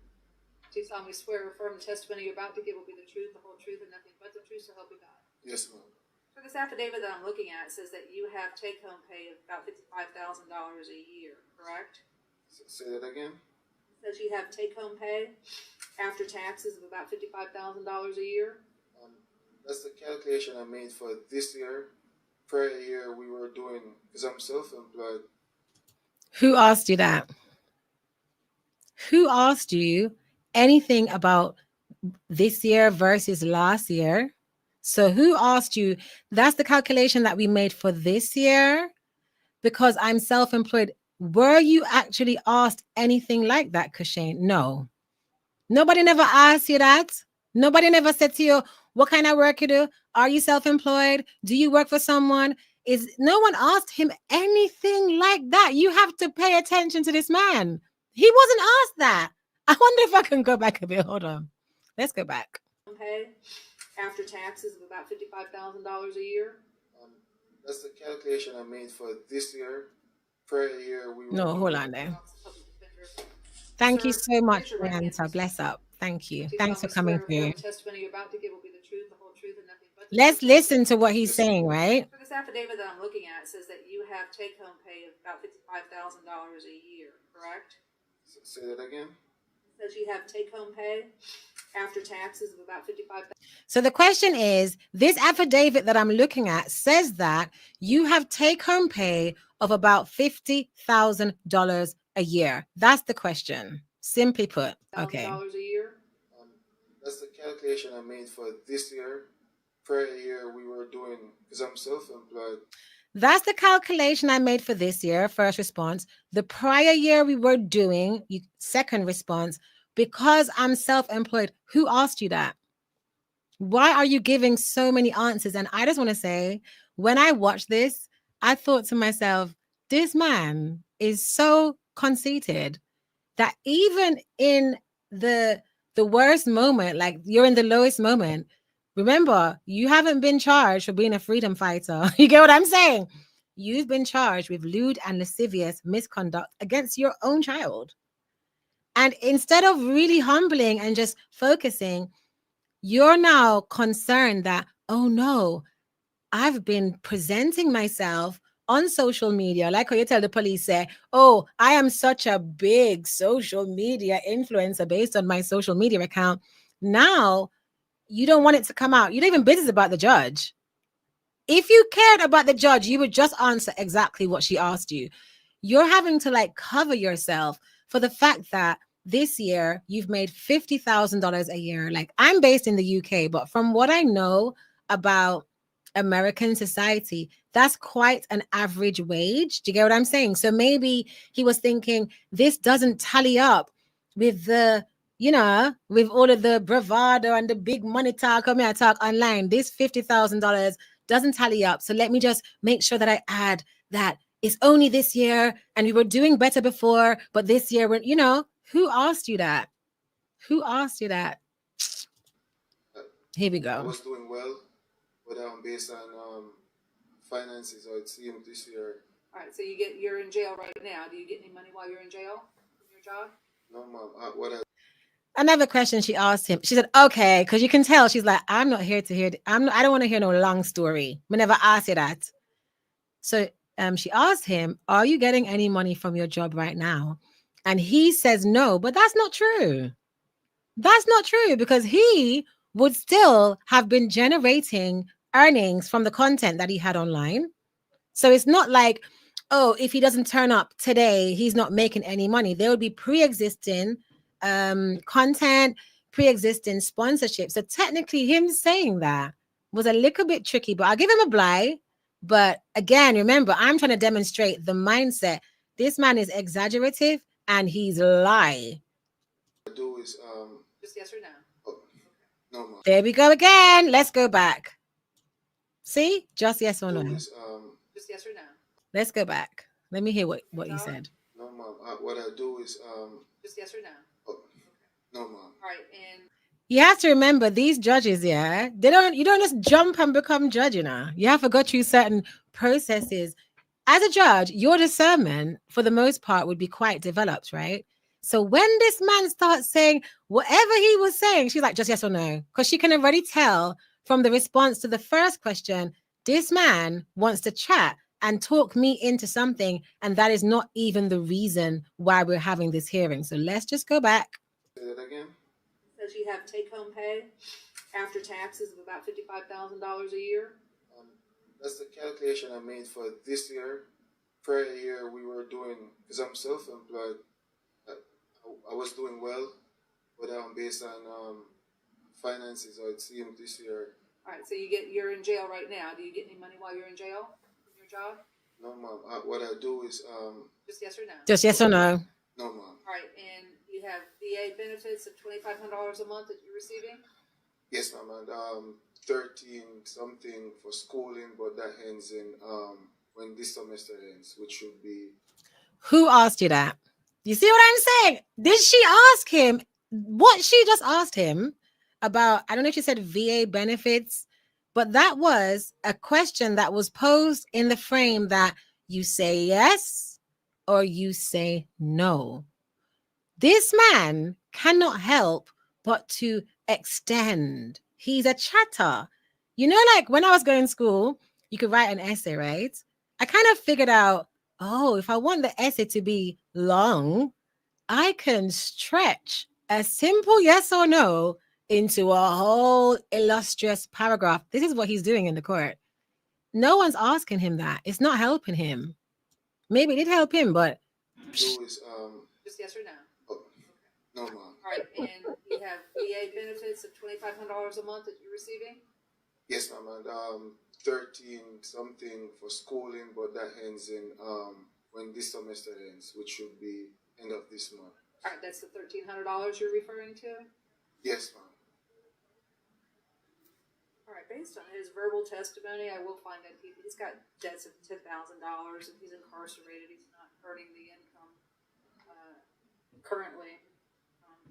Do you solemnly swear or affirm the testimony you're about to give will be the truth, the whole truth, and nothing but the truth, so help you God? Yes, ma'am. For this affidavit that I'm looking at, it says that you have take-home pay of about $55,000 a year, correct? Say that again? It says you have take-home pay after taxes of about $55,000 a year. That's the calculation I made for this year. Prior year we were doing, because I'm self-employed. Who asked you that? Who asked you anything about this year versus last year? So who asked you? That's the calculation that we made for this year because I'm self-employed. Were you actually asked anything like that, Cushane? No. Nobody never asked you that. Nobody never said to you, what kind of work you do? Are you self-employed? Do you work for someone? No one asked him anything like that. You have to pay attention to this man. He wasn't asked that. I wonder if I can go back a bit. Hold on. Let's go back. Pay after taxes of about $55,000 a year. That's the calculation I made for this year. Prior year we were. No, hold on there. Thank you so much, Brianta. Bless up. Thank you. Thanks for coming through. The testimony you're about to give will be the truth, the whole truth, and nothing but the Let's truth. listen to what he's saying, right? For this affidavit that I'm looking at, it says that you have take-home pay of about $55,000 a year, correct? Say that again? It says you have take-home pay after taxes of about $55,000. So the question is, this affidavit that I'm looking at says that you have take-home pay of about $50,000 a year. That's the question. Simply put. Okay. A year. That's the calculation I made for this year. Prior year we were doing, because I'm self-employed. That's the calculation I made for this year, first response. The prior year we were doing, second response, because I'm self-employed. Who asked you that? Why are you giving so many answers? And I just want to say, when I watched this, I thought to myself, this man is so conceited that even in the worst moment, like you're in the lowest moment, remember, you haven't been charged for being a freedom fighter. You get what I'm saying? You've been charged with lewd and lascivious misconduct against your own child. And instead of really humbling and just focusing, you're now concerned that, oh no, I've been presenting myself on social media, like how you tell the police, say, oh, I am such a big social media influencer based on my social media account. Now, you don't want it to come out. You're not even business about the judge. If you cared about the judge, you would just answer exactly what she asked you. You're having to like cover yourself for the fact that this year you've made $50,000 a year. Like, I'm based in the UK, but from what I know about American society, that's quite an average wage. Do you get what I'm saying? So maybe he was thinking, this doesn't tally up with the, with all of the bravado and the big money talk. I talk online. This $50,000 doesn't tally up. So let me just make sure that I add that it's only this year and we were doing better before, but this year, who asked you that? Who asked you that? Here we go. I was doing well, but based on finances, I would see him this year. All right, so you're in jail right now. Do you get any money while you're in jail from your job? No, Mom. Another question she asked him. She said, okay, because you can tell she's like, I'm not here to hear. I don't want to hear no long story. I never asked you that. So she asked him, are you getting any money from your job right now? And he says no, but that's not true. That's not true, because he would still have been generating earnings from the content that he had online. So it's not like, oh, if he doesn't turn up today, he's not making any money. There would be pre-existing content, pre-existing sponsorship. So technically him saying that was a little bit tricky, but I'll give him a bly. But again, remember, I'm trying to demonstrate the mindset. This man is exaggerative and he's lie. Do is just yes or no? Oh, no, Mom. There we go again. Let's go back. See? Just yes or no. Just yes or no? Let's go back. Let me hear what you said. No, Mom. What I do is just yes or no? Oh, no, Mom. All right, and you have to remember, these judges, you don't just jump and become judge, You have to go through certain processes. As a judge, your discernment, for the most part, would be quite developed, right? So when this man starts saying whatever he was saying, she's like, just yes or no, because she can already tell from the response to the first question This man wants to chat and talk me into something, and that is not even the reason why we're having this hearing. So let's just go back. Say that again. Says you have take-home pay after taxes of about $55,000 a year. That's the calculation I made for this year. Prior year we were doing, because I'm self-employed, I was doing well, but based on finances, it seemed this year. All right, so you're in jail right now. Do you get any money while you're in jail from your job? No, ma'am. What I do is Just yes or no? Just yes or no. no, ma'am. All right, and you have VA benefits of $2,500 a month that you're receiving? Yes, ma'am. And 13 something for schooling, but that ends in when this semester ends, which should be. Who asked you that? You see what I'm saying? Did she ask him what she just asked him about? I don't know if she said VA benefits, but that was a question that was posed in the frame that you say yes or you say no. This man cannot help but to extend. He's a chatter. You know, like when I was going to school, you could write an essay, right? I kind of figured out, oh, if I want the essay to be long, I can stretch a simple yes or no into a whole illustrious paragraph. This is what he's doing in the court. No one's asking him that. It's not helping him. Maybe it did help him, but Do is Just yes or no? oh, no, ma'am. All right, and you have VA benefits of $2,500 a month that you're receiving? Yes, ma'am. And 13 something for schooling, but that ends in when this semester ends, which should be end of this month. All right, that's the $1,300 you're referring to? Yes, ma'am. All right, based on his verbal testimony, I will find that he's got debts of $10,000 and he's incarcerated. He's not earning the income currently.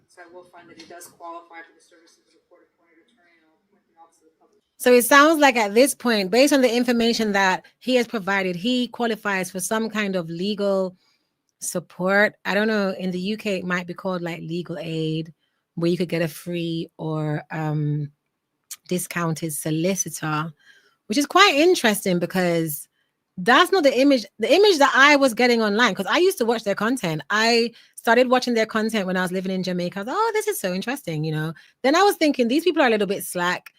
So I will find that he does qualify for the services of a court-appointed attorney, and I'll appoint the office of the public. so it sounds like at this point, based on the information that he has provided, he qualifies for some kind of legal support. I don't know. In the UK, it might be called like legal aid, where you could get a free or discounted solicitor, which is quite interesting because that's not the image that I was getting online, because I used to watch their content. I started watching their content when I was living in Jamaica. I was like, oh, this is so interesting, you know. Then I was thinking these people are a little bit slack.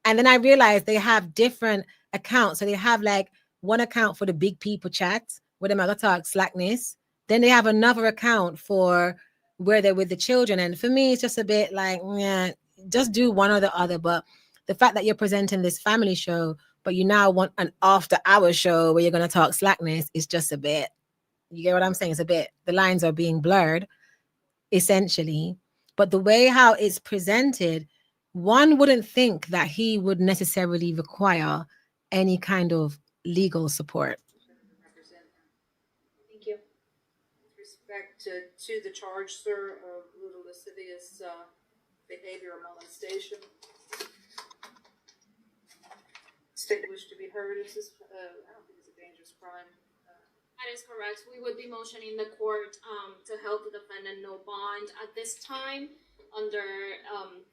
And then I realized they have different accounts. So they have like one account for the big people chat where they might talk slackness. Then they have another account for where they're with the children. And for me, it's just a bit like, yeah, just do one or the other. But the fact that you're presenting this family show, but you now want an after-hour show where you're going to talk slackness, is just a bit, you get what I'm saying? It's a bit, the lines are being blurred, essentially. But the way how it's presented, one wouldn't think that he would necessarily require any kind of legal support. Thank you. With respect to the charge, sir, of little lascivious behavior or molestation, state wish to be heard. Is this, I don't think it's a dangerous crime. That is correct. We would be motioning the court to help the defendant no bond at this time under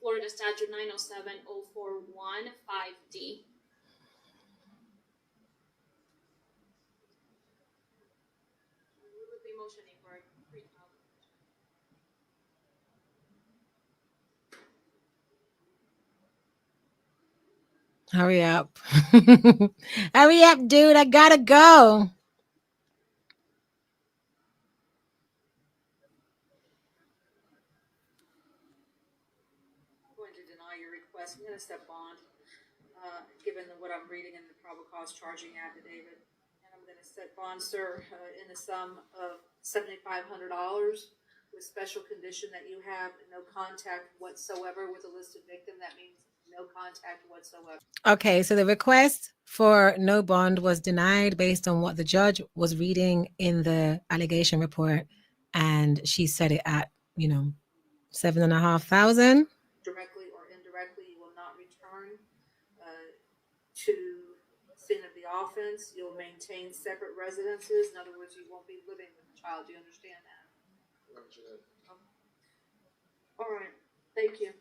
Florida Statute 907041 5D. We would be motioning for pre-trial. Hurry up. Hurry up, dude. I gotta go. I'm going to deny your request. I'm going to step bond, given what I'm reading in the probable cause charging affidavit. And I'm going to set bond, sir, in the sum of $7,500 with special condition that you have no contact whatsoever with a listed victim. That means no contact whatsoever. Okay, so the request for no bond was denied based on what the judge was reading in the allegation report, and she set it at, $7,500. Directly or indirectly, you will not return to the scene of the offense. You'll maintain separate residences. In other words, you won't be living with the child. Do you understand that? All right. Thank you.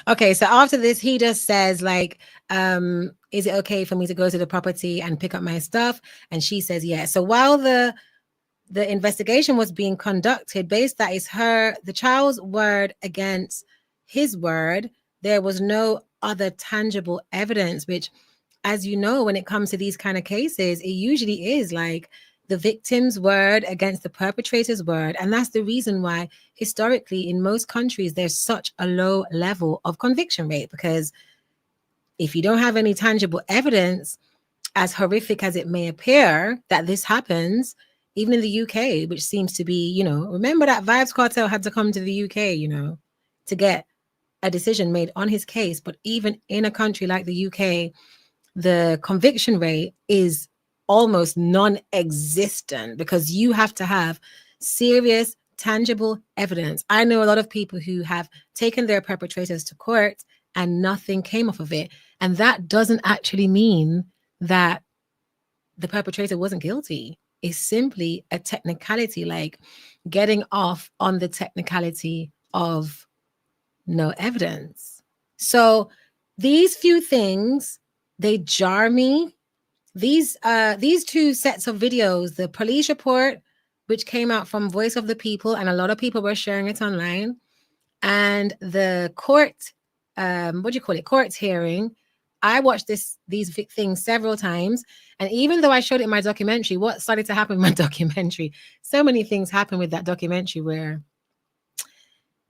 Okay, so after this, he just says like, is it okay for me to go to the property and pick up my stuff? And she says, yeah. So while the investigation was being conducted, based that is the child's word against his word, there was no other tangible evidence, which, as you know, when it comes to these kind of cases, it usually is like the victim's word against the perpetrator's word. And that's the reason why historically in most countries, there's such a low level of conviction rate, because if you don't have any tangible evidence, as horrific as it may appear that this happens, even in the UK, which seems to be, you know, remember that Vybz Kartel had to come to the UK, you know, to get a decision made on his case. But even in a country like the UK, the conviction rate is almost non-existent, because you have to have serious, tangible evidence. I know a lot of people who have taken their perpetrators to court and nothing came off of it. And that doesn't actually mean that the perpetrator wasn't guilty. It's simply a technicality, like getting off on the technicality of no evidence. So these few things, they jar me. These two sets of videos, the police report, which came out from Voice of the People, and a lot of people were sharing it online, and the court, court hearing. I watched these things several times, and even though I showed it in my documentary, what started to happen in my documentary, so many things happened with that documentary where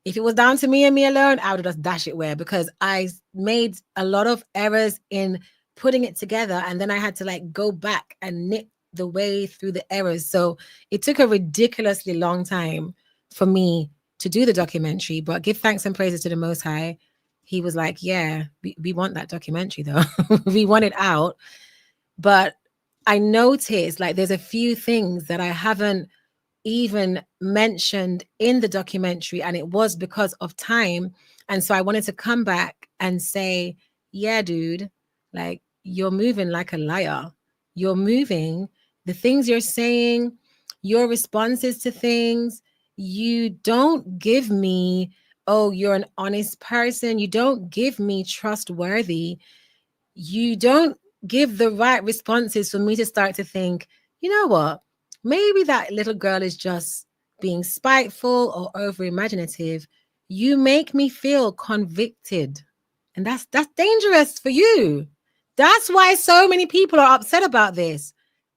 if it was down to me and me alone, I would just dash it where, because I made a lot of errors in putting it together, and then I had to like go back and knit the way through the errors. So it took a ridiculously long time for me to do the documentary, but give thanks and praises to the Most High. He was like, yeah, we want that documentary though. We want it out. But I noticed like there's a few things that I haven't even mentioned in the documentary, and it was because of time. And so I wanted to come back and say, yeah, dude, like you're moving like a liar. You're moving, the things you're saying, your responses to things, you don't give me, oh, you're an honest person. You don't give me trustworthy. You don't give the right responses for me to start to think, you know what? Maybe that little girl is just being spiteful or over imaginative. You make me feel convicted. And that's dangerous for you. That's why so many people are upset about this.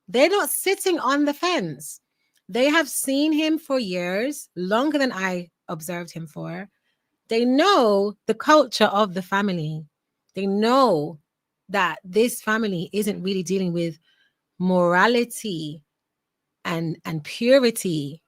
They're not sitting on the fence. They have seen him for years, longer than I observed him for. They know the culture of the family. They know that this family isn't really dealing with morality and purity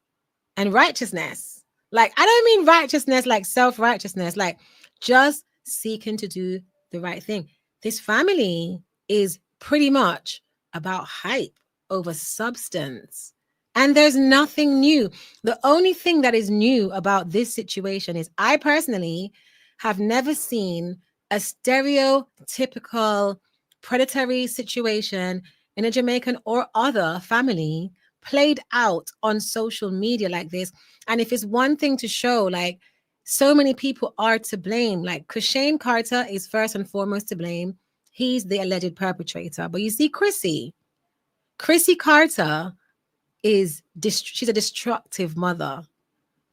and righteousness. Like, I don't mean righteousness like self-righteousness, like just seeking to do the right thing. This family is pretty much about hype over substance. And there's nothing new. The only thing that is new about this situation is I personally have never seen a stereotypical predatory situation in a Jamaican or other family played out on social media like this. And if it's one thing to show, like, so many people are to blame. Like Cushane Carter is first and foremost to blame. He's the alleged perpetrator. But you see, Crissy Carter she's a destructive mother.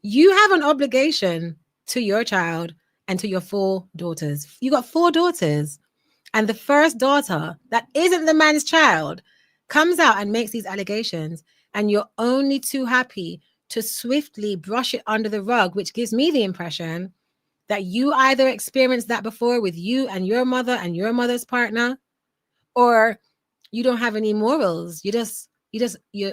You have an obligation to your child and to your 4 daughters. You got 4 daughters. And the first daughter that isn't the man's child comes out and makes these allegations, and you're only too happy to swiftly brush it under the rug, which gives me the impression that you either experienced that before with you and your mother and your mother's partner, or you don't have any morals. You're like, you're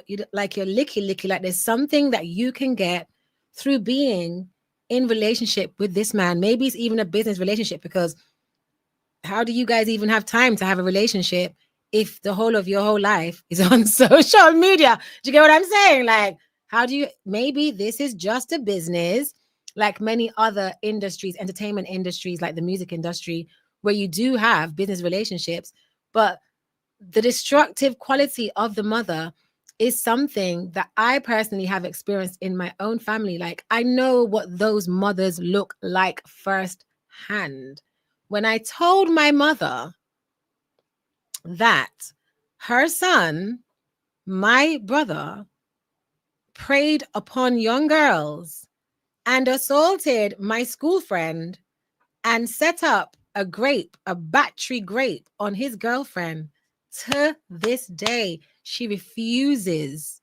licky, like there's something that you can get through being in relationship with this man. Maybe it's even a business relationship, because how do you guys even have time to have a relationship if the whole of your whole life is on social media? Do you get what I'm saying? Like, how do you, maybe this is just a business like many other industries, entertainment industries, like the music industry, where you do have business relationships, but the destructive quality of the mother is something that I personally have experienced in my own family. Like, I know what those mothers look like firsthand. When I told my mother that her son, my brother, preyed upon young girls and assaulted my school friend and set up a battery grape on his girlfriend. To this day, she refuses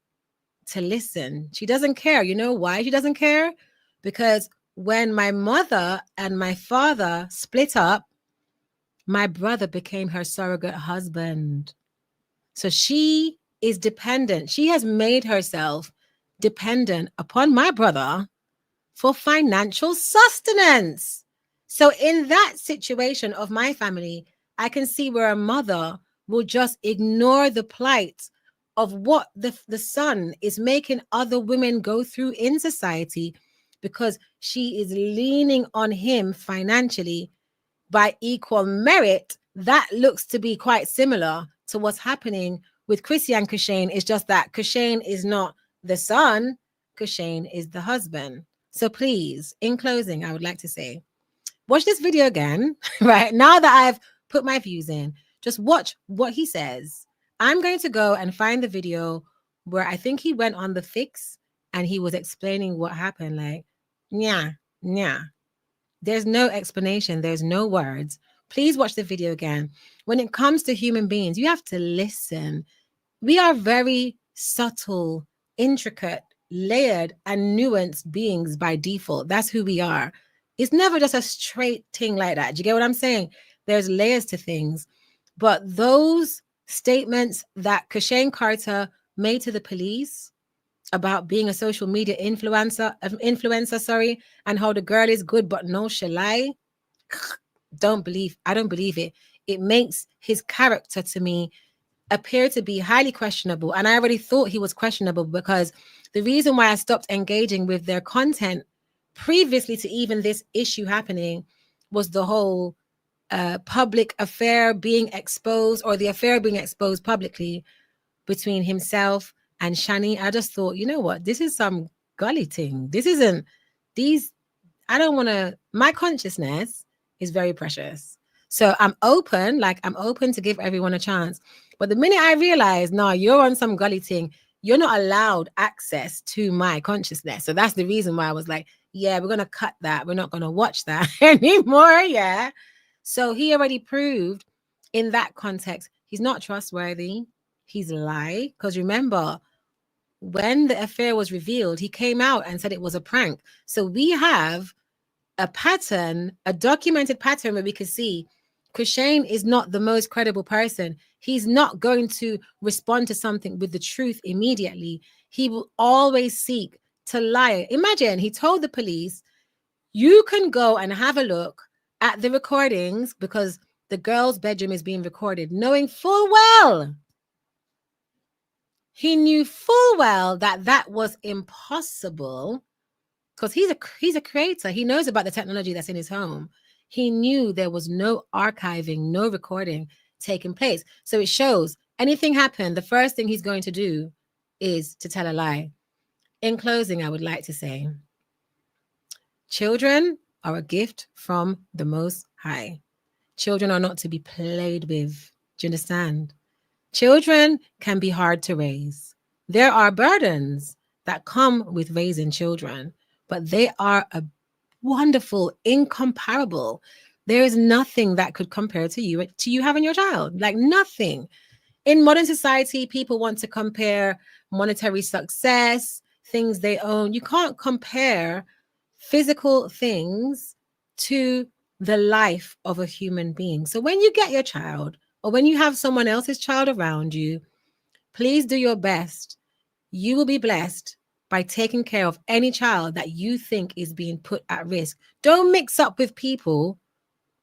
to listen. She doesn't care. You know why she doesn't care? Because when my mother and my father split up, my brother became her surrogate husband. So she is dependent. She has made herself dependent upon my brother for financial sustenance. So in that situation of my family, I can see where a mother will just ignore the plight of what the son is making other women go through in society because she is leaning on him financially by equal merit. That looks to be quite similar to what's happening with Crissy and Cushane. It's just that Cushane is not the son, Cushane is the husband. So please, in closing, I would like to say, watch this video again, right? Now that I've put my views in, just watch what he says. I'm going to go and find the video where I think he went on the fix and he was explaining what happened. Like, yeah. There's no explanation. There's no words. Please watch the video again. When it comes to human beings, you have to listen. We are very subtle, intricate, layered, and nuanced beings by default. That's who we are. It's never just a straight thing like that. Do you get what I'm saying? There's layers to things. But those statements that Cushane Carter made to the police about being a social media influencer, and how the girl is good, but no, she lie. I don't believe it. It makes his character to me appear to be highly questionable. And I already thought he was questionable because the reason why I stopped engaging with their content previously to even this issue happening was the whole public affair being exposed, or the affair being exposed publicly between himself and Shani. I just thought, you know what? This is some gully thing. This isn't these. I don't want to. My consciousness is very precious. So I'm open to give everyone a chance. But the minute I realize, no, you're on some gully thing, you're not allowed access to my consciousness. So that's the reason why I was like, yeah, we're going to cut that. We're not going to watch that anymore. Yeah. So he already proved in that context, he's not trustworthy. He's lie. Because remember, when the affair was revealed, he came out and said it was a prank. So we have a pattern, a documented pattern where we can see Cushane is not the most credible person. He's not going to respond to something with the truth immediately. He will always seek to lie. Imagine he told the police, you can go and have a look at the recordings because the girl's bedroom is being recorded, knowing full well, he knew full well that that was impossible because he's a creator. He knows about the technology that's in his home. He knew there was no archiving, no recording taking place. So it shows anything happened, the first thing he's going to do is to tell a lie. In closing, I would like to say, children are a gift from the Most High. Children are not to be played with. Do you understand? Children can be hard to raise. There are burdens that come with raising children, but they are a wonderful, incomparable. There is nothing that could compare to you having your child, like nothing. In modern society, people want to compare monetary success, things they own. You can't compare physical things to the life of a human being. So when you get your child, or when you have someone else's child around you, please do your best. You will be blessed by taking care of any child that you think is being put at risk. Don't mix up with people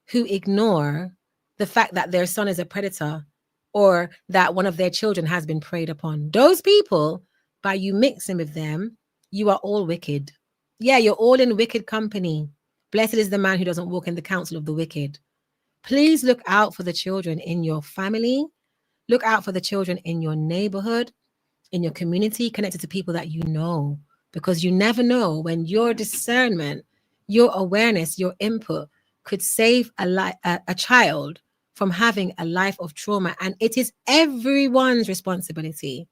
who ignore the fact that their son is a predator or that one of their children has been preyed upon. Those people, by you mixing with them, you are all wicked. Yeah, you're all in wicked company. Blessed is the man who doesn't walk in the counsel of the wicked. Please look out for the children in your family. Look out for the children in your neighborhood, in your community, connected to people that you know, because you never know when your discernment, your awareness, your input could save a child from having a life of trauma, and it is everyone's responsibility.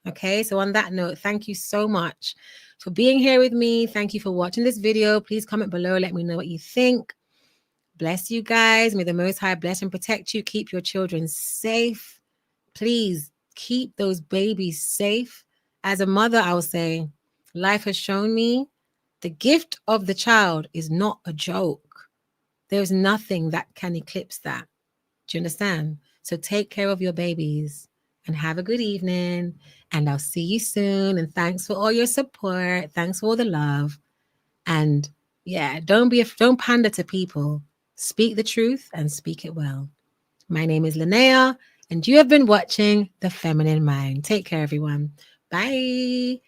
Okay, so on that note, thank you so much for being here with me. Thank you for watching this video. Please comment below, let me know what you think. Bless you guys. May the Most High bless and protect you. Keep your children safe. Please keep those babies safe. As a mother, I'll say, life has shown me the gift of the child is not a joke. There's nothing that can eclipse that. Do you understand? So take care of your babies and have a good evening. And I'll see you soon. And thanks for all your support. Thanks for all the love. And yeah, don't pander to people. Speak the truth and speak it well. My name is Linnea, and you have been watching The Feminine Mind. Take care, everyone. Bye.